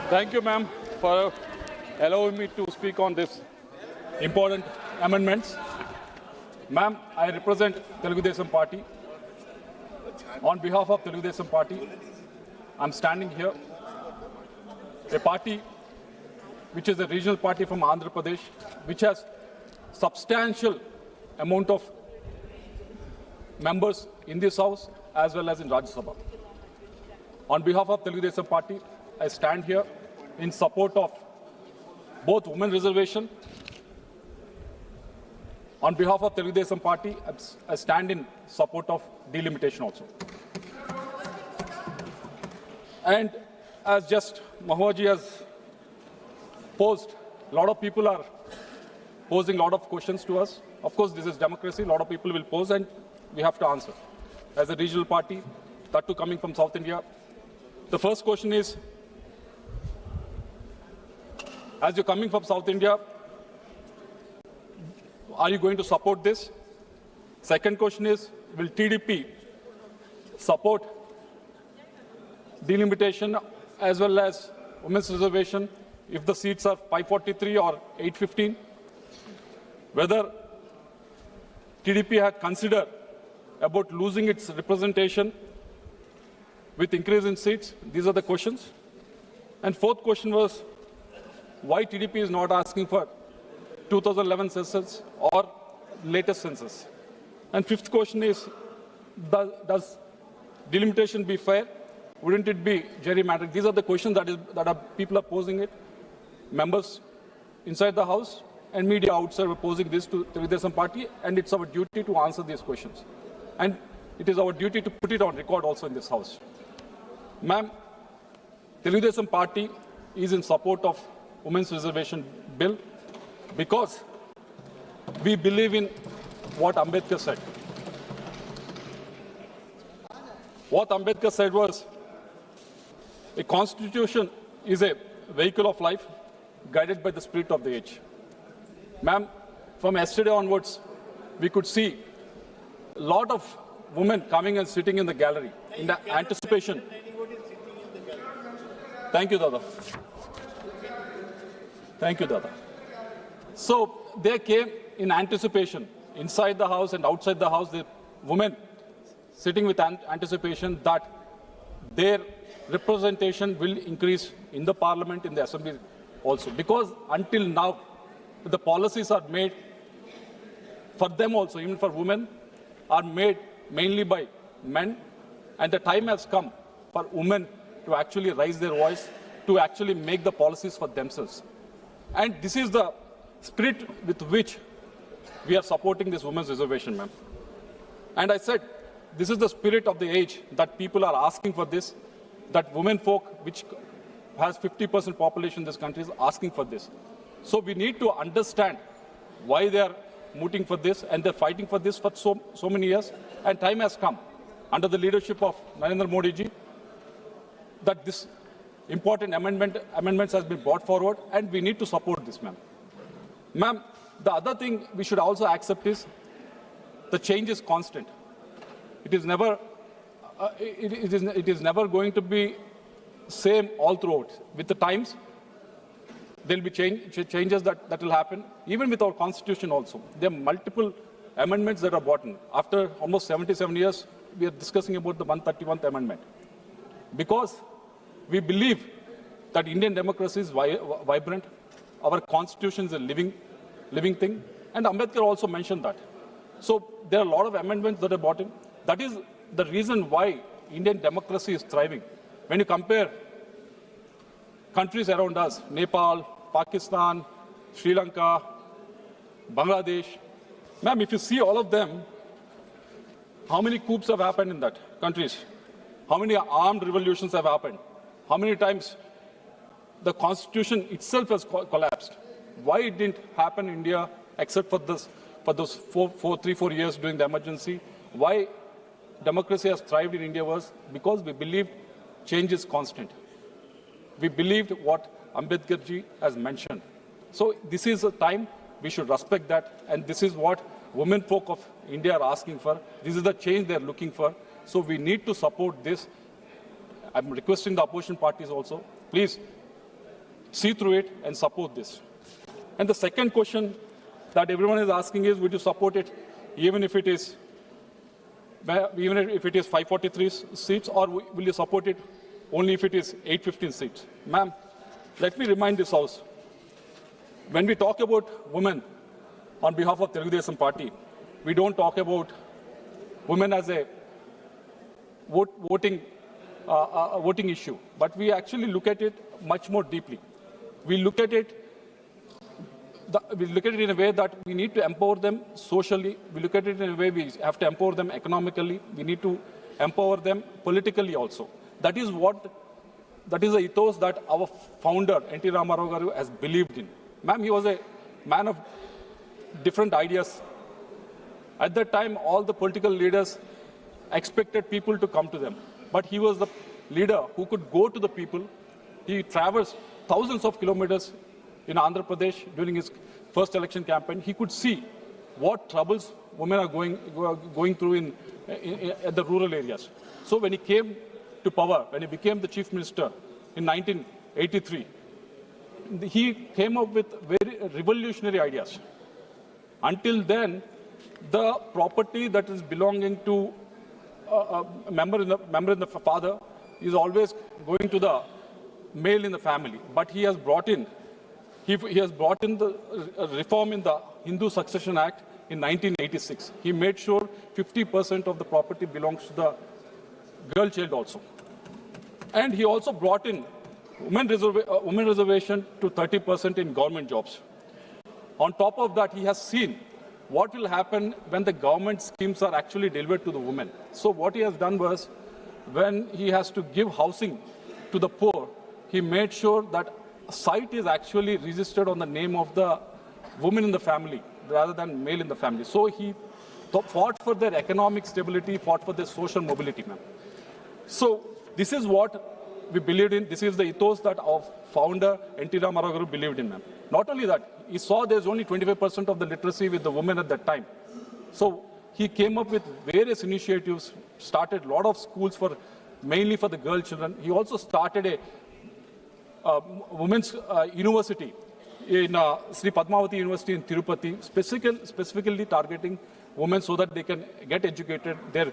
Thank you, ma'am, for allowing me to speak on this important amendments. Ma'am, I represent Telugu Desam Party. On behalf of Telugu Desam Party, I'm standing here. A party which is a regional party from Andhra Pradesh, which has substantial amount of members in this house as well as in Rajya Sabha. On behalf of Telugu Desam Party, I stand here in support of both women reservation. On behalf of Telugu Desam Party, I stand in support of delimitation also. And as just Mahoji has posed, a lot of people are posing a lot of questions to us. Of course, this is democracy. A lot of people will pose and we have to answer. As a regional party, that too coming from South India, the first question is, as you're coming from South India, are you going to support this? Second question is, will TDP support delimitation as well as women's reservation if the seats are 543 or 815? Whether TDP had considered about losing its representation with increase in seats? These are the questions. And fourth question was, why TDP is not asking for 2011 census or latest census? And fifth question is, does delimitation be fair? Wouldn't it be gerrymandering? These are the questions that people are posing it. Members inside the House and media outside are posing this to the Telugu Desam Party, and it's our duty to answer these questions. And it is our duty to put it on record also in this House. Ma'am, Telugu Desam Party is in support of Women's Reservation Bill because we believe in what Ambedkar said. What Ambedkar said was, a constitution is a vehicle of life guided by the spirit of the age. Ma'am, from yesterday onwards, we could see a lot of women coming and sitting in the gallery in the anticipation. Thank you, Dada. Thank you, Dada. So they came in anticipation, inside the house and outside the house, the women sitting with anticipation that their representation will increase in the parliament, in the assembly also. Because until now, the policies are made for them also, even for women, are made mainly by men. And the time has come for women to actually raise their voice, to actually make the policies for themselves. And this is the spirit with which we are supporting this women's reservation, ma'am. And I said, this is the spirit of the age that people are asking for this, that women folk, which has 50% population in this country, is asking for this. So we need to understand why they are mooting for this, and they're fighting for this for so many years. And time has come, under the leadership of Narendra Modi ji, that this important amendments has been brought forward, and we need to support this, ma'am. Ma'am, the other thing we should also accept is the change is constant. It is never, it is never going to be same all throughout. With the times, there will be changes that will happen. Even with our constitution also, there are multiple amendments that are brought in. After almost 77 years, we are discussing about the 131st amendment. Because we believe that Indian democracy is vibrant. Our constitution is a living thing. And Ambedkar also mentioned that. So there are a lot of amendments that are brought in. That is the reason why Indian democracy is thriving. When you compare countries around us, Nepal, Pakistan, Sri Lanka, Bangladesh, ma'am, if you see all of them, how many coups have happened in that countries? How many armed revolutions have happened? How many times the constitution itself has collapsed? Why it didn't happen in India except for those 3-4 years during the emergency? Why democracy has thrived in India was because we believed change is constant. We believed what Ambedkar ji has mentioned. So this is a time we should respect that, and this is what women folk of India are asking for. This is the change they are looking for. So we need to support this. I'm requesting the opposition parties also, please see through it and support this. And the second question that everyone is asking is, would you support it even if it is 543 seats, or will you support it only if it is 815 seats? Ma'am, let me remind this House, when we talk about women on behalf of Telugu Desam Party, we don't talk about women as a voting issue, but we actually look at it much more deeply. We look at it in a way that we need to empower them socially. We look at it in a way we have to empower them economically. We need to empower them politically also. That is the ethos that our founder, N.T. Ramarao Garu, has believed in. Ma'am, he was a man of different ideas. At that time, all the political leaders expected people to come to them. But he was the leader who could go to the people. He traversed thousands of kilometers in Andhra Pradesh during his first election campaign. He could see what troubles women are going through at the rural areas. So when he came to power, when he became the chief minister in 1983, he came up with very revolutionary ideas. Until then, the property that is belonging to a member in the father is always going to the male in the family. But he has brought in the reform in the Hindu Succession Act in 1986. He made sure 50% of the property belongs to the girl child also. And he also brought in women reservation to 30% in government jobs. On top of that, he has seen what will happen when the government schemes are actually delivered to the women. So what he has done was, when he has to give housing to the poor, he made sure that site is actually registered on the name of the woman in the family rather than male in the family. So he fought for their economic stability, fought for their social mobility, ma'am. So this is what we believed in. This is the ethos that our founder, N.T. Ramarao Garu, believed in, ma'am. Not only that, he saw there's only 25% of the literacy with the women at that time. So he came up with various initiatives, started a lot of schools mainly for the girl children. He also started a women's university in Sri Padmavati University in Tirupati, specifically targeting women so that they can get educated, their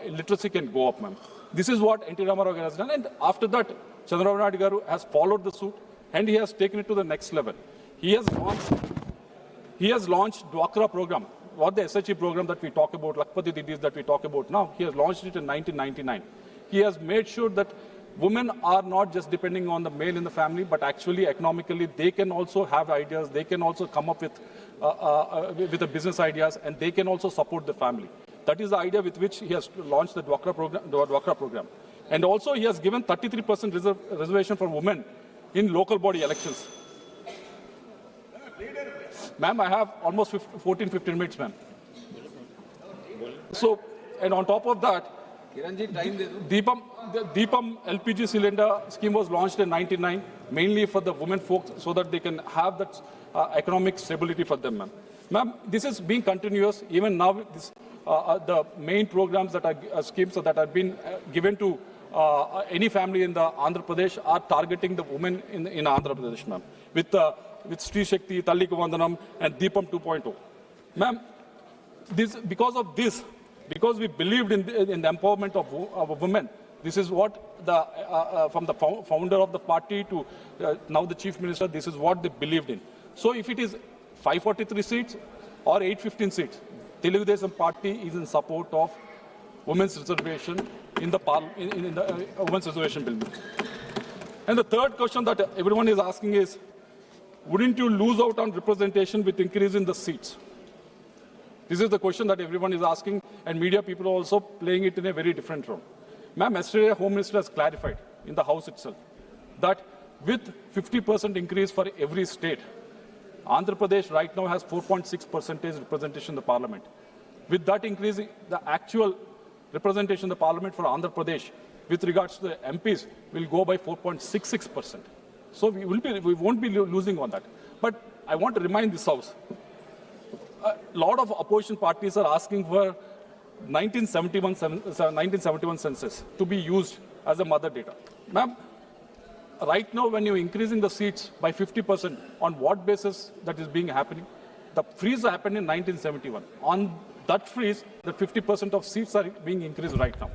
literacy can go up, ma'am. This is what N.T. Ramarao Garu has done, and after that, Chandrababu Naidu Garu has followed the suit, and he has taken it to the next level. He has launched Dwakra program, what the SHE program that we talk about, Lakpati Didis that we talk about now. He has launched it in 1999. He has made sure that women are not just depending on the male in the family, but actually economically they can also have ideas, they can also come up with the business ideas, and they can also support the family. That is the idea with which he has launched the Dwakra program. And also he has given 33% reservation for women in local body elections. Ma'am, I have almost 15 minutes, ma'am. So, and on top of that, the Deepam LPG cylinder scheme was launched in 1999, mainly for the women folks, so that they can have that economic stability for them, ma'am. Ma'am, this is being continuous. Even now, the main programs that are schemes that have been given to any family in the Andhra Pradesh are targeting the women in Andhra Pradesh, ma'am, with Sri Shakti, Talliku Vandanam, and Deepam 2.0. Ma'am, because we believed in the empowerment of women, this is what from the founder of the party to now the chief minister, this is what they believed in. So if it is 543 seats or 815 seats, Telugu Desam Party is in support of women's reservation in the women's reservation bill. And the third question that everyone is asking is, wouldn't you lose out on representation with increase in the seats? This is the question that everyone is asking, and media people are also playing it in a very different role. Ma'am, yesterday Home Minister has clarified in the House itself that with 50% increase for every state, Andhra Pradesh right now has 4.6% representation in the parliament. With that increase, the actual representation in the parliament for Andhra Pradesh with regards to the MPs will go by 4.66%. So we won't be losing on that. But I want to remind this House, a lot of opposition parties are asking for 1971 census to be used as a mother data. Ma'am, right now, when you're increasing the seats by 50%, on what basis that is being happening? The freeze happened in 1971. On that freeze, the 50% of seats are being increased right now.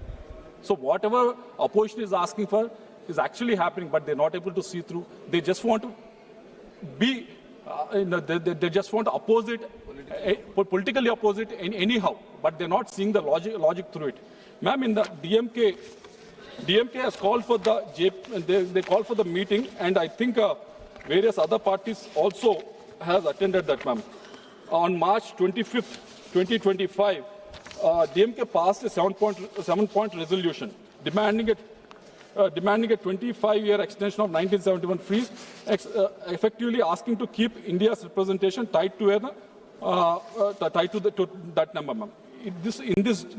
So whatever opposition is asking for is actually happening, but they're not able to see through. They just want to be, they just want to oppose it, politically oppose it anyhow, but they're not seeing the logic through it. Ma'am, in the DMK has called for the, they called for the meeting, and I think various other parties also has attended that, ma'am. On March 25th, 2025, DMK passed a seven-point resolution demanding a 25-year extension of 1971 freeze, effectively asking to keep India's representation tied to that number, ma'am. In this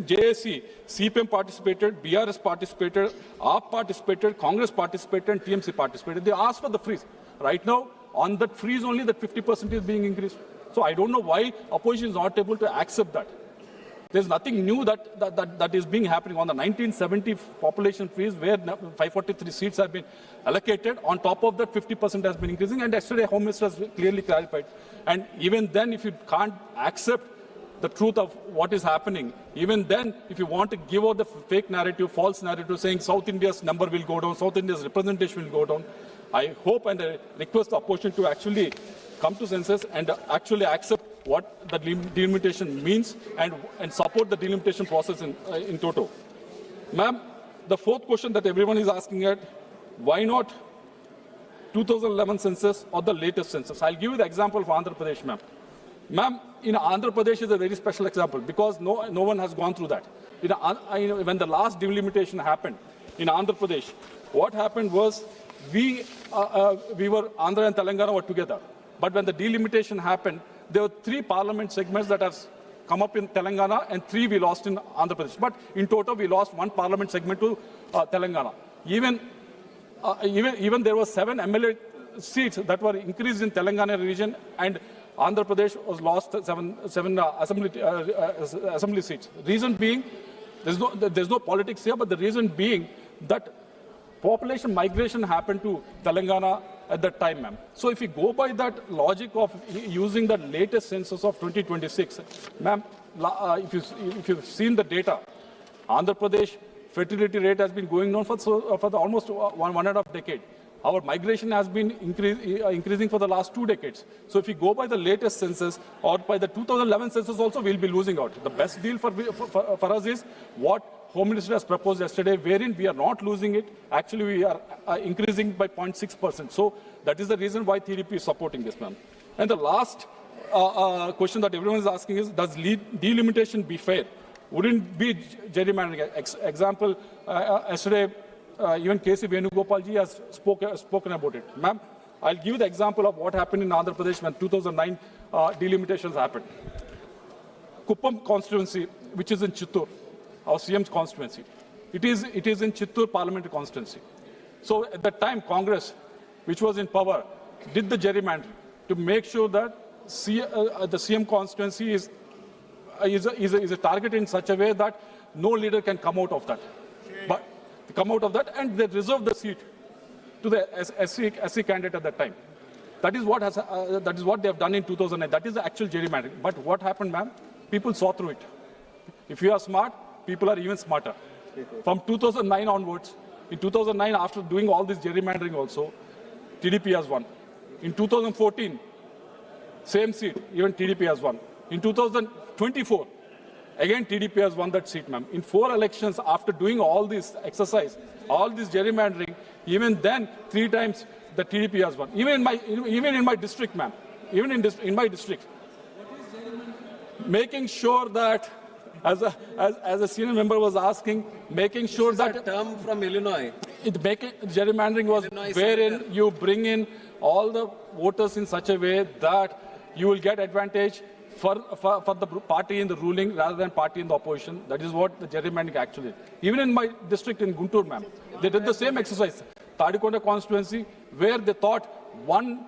JAC, CPM participated, BRS participated, AAP participated, Congress participated, and TMC participated. They asked for the freeze. Right now, on that freeze only, that 50% is being increased. So I don't know why opposition is not able to accept that. There's nothing new that is being happening on the 1970 population freeze, where 543 seats have been allocated. On top of that, 50% has been increasing, and yesterday Home Minister has clearly clarified. And even then, if you can't accept the truth of what is happening, even then, if you want to give out the fake narrative, false narrative, saying South India's number will go down, South India's representation will go down, I hope and I request the opposition to actually come to senses and actually accept what the delimitation means and support the delimitation process in toto. Ma'am, the fourth question that everyone is asking at, why not 2011 census or the latest census? I'll give you the example of Andhra Pradesh, ma'am. Ma'am, in Andhra Pradesh is a very special example because no one has gone through that. When the last delimitation happened in Andhra Pradesh, what happened was we were, Andhra and Telangana were together. But when the delimitation happened, there were 3 parliament segments that have come up in Telangana and 3 we lost in Andhra Pradesh. But in total, we lost 1 parliament segment to Telangana. Even there were 7 MLA seats that were increased in Telangana region, and Andhra Pradesh was lost 7 assembly seats. Reason being, there's no politics here, but the reason being that population migration happened to Telangana at that time, ma'am. So if you go by that logic of using the latest census of 2026, ma'am, if you've seen the data, Andhra Pradesh fertility rate has been going down for the almost one and a half decade. Our migration has been increasing for the last 2 decades. So if you go by the latest census or by the 2011 census also, we'll be losing out. The best deal for us is what Home Minister has proposed yesterday, wherein we are not losing it. Actually, we are increasing by 0.6%. So that is the reason why TDP is supporting this, ma'am. And the last question that everyone is asking is, does delimitation be fair? Wouldn't be gerrymandering? Example, yesterday, even K.C. Venugopalji has spoken about it. Ma'am, I'll give you the example of what happened in Andhra Pradesh when 2009 delimitations happened. Kuppam constituency, which is in Chittoor, our CM's constituency. It is in Chittoor parliamentary constituency. So at that time, Congress, which was in power, did the gerrymandering to make sure that the CM constituency is a target in such a way that no leader can come out of that. But and they reserved the seat to the SC candidate at that time. That is what they have done in 2009. That is the actual gerrymandering. But what happened, ma'am? People saw through it. If you are smart, people are even smarter. From 2009 onwards, in 2009, after doing all this gerrymandering also, TDP has won. In 2014, same seat, even TDP has won. In 2024, again TDP has won that seat, ma'am. In 4 elections, after doing all this exercise, all this gerrymandering, even then 3 times the TDP has won. Even in my district, ma'am. Even in my district. Making sure that, as a senior member was asking, making sure that a term from Illinois. Gerrymandering was Illinois wherein you bring in all the voters in such a way that you will get advantage for the party in the ruling rather than party in the opposition. That is what the gerrymandering actually is. Even in my district in Guntur, ma'am, they did the same exercise. Tadikonda constituency, where they thought one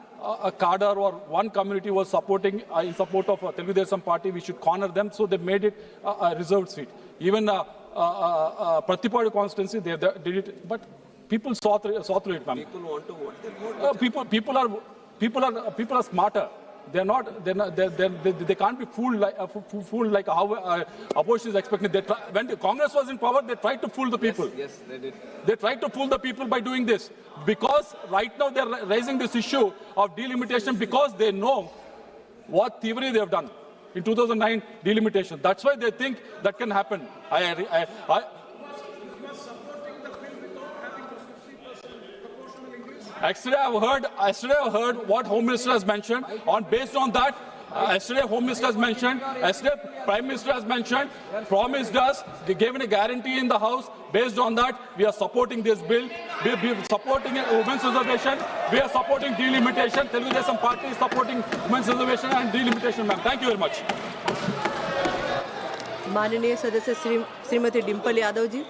cadre or one community was supporting in support of Telugu Desam party, we should corner them, so they made it a reserved seat. Even Pratipadu constituency, they did it, but People saw through it, ma'am. People want to vote. People are smarter. They can't be fooled like how opposition is expecting. When the Congress was in power, they tried to fool the people. Yes, they did. They tried to fool the people by doing this. Because right now they're raising this issue of delimitation because they know what thievery they have done in 2009 delimitation. That's why they think that can happen. Yesterday I've heard what Home Minister has mentioned. Based on that, yesterday Home Minister has mentioned, yesterday Prime Minister has mentioned, promised us, they gave a guarantee in the House. Based on that, we are supporting this bill. We are supporting women's reservation. We are supporting delimitation. Telugu Desam Party is supporting women's reservation and delimitation, ma'am. Thank you very much. माननीय सदस्य श्रीमती डिंपल यादव जी।